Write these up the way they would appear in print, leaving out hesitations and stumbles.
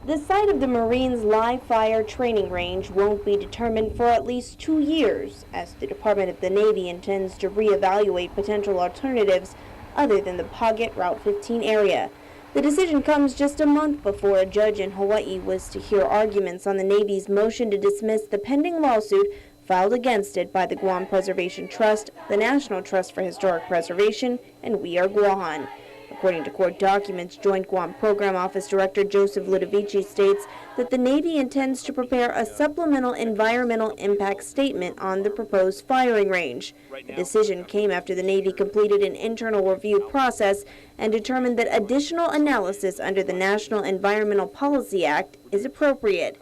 The site of the Marines' live fire training range won't be determined for at least 2 years, as the Department of the Navy intends to reevaluate potential alternatives other than the Paget Route 15 area. The decision comes just a month before a judge in Hawaii was to hear arguments on the Navy's motion to dismiss the pending lawsuit filed against it by the Guam Preservation Trust, the National Trust for Historic Preservation, and We Are Guam. According to court documents, Joint Guam Program Office Director Joseph Ludovici states that the Navy intends to prepare a supplemental environmental impact statement on the proposed firing range. The decision came after the Navy completed an internal review process and determined that additional analysis under the National Environmental Policy Act is appropriate.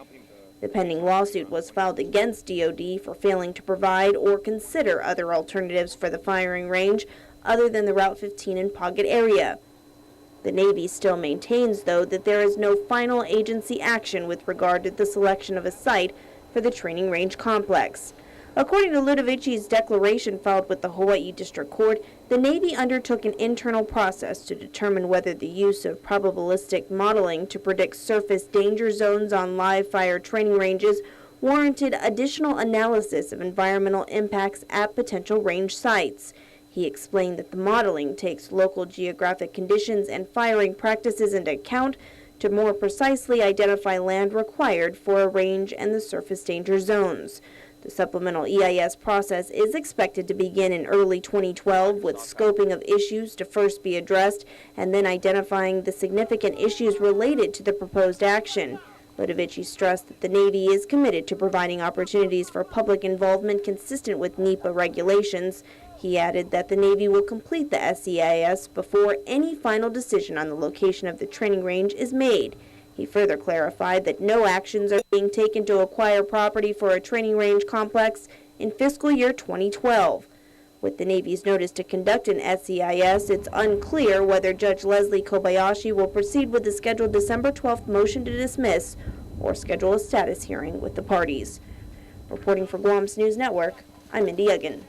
The pending lawsuit was filed against DoD for failing to provide or consider other alternatives for the firing range other than the Route 15 and Paget area. The Navy still maintains, though, that there is no final agency action with regard to the selection of a site for the training range complex. According to Ludovici's declaration filed with the Hawaii District Court, the Navy undertook an internal process to determine whether the use of probabilistic modeling to predict surface danger zones on live fire training ranges warranted additional analysis of environmental impacts at potential range sites. He explained that the modeling takes local geographic conditions and firing practices into account to more precisely identify land required for a range and the surface danger zones. The supplemental EIS process is expected to begin in early 2012 with scoping of issues to first be addressed and then identifying the significant issues related to the proposed action. Ludovici stressed that the Navy is committed to providing opportunities for public involvement consistent with NEPA regulations. He added that the Navy will complete the SEIS before any final decision on the location of the training range is made. He further clarified that no actions are being taken to acquire property for a training range complex in fiscal year 2012. With the Navy's notice to conduct an SEIS, it's unclear whether Judge Leslie Kobayashi will proceed with the scheduled December 12th motion to dismiss or schedule a status hearing with the parties. Reporting for Guam's News Network, I'm Mindy Egan.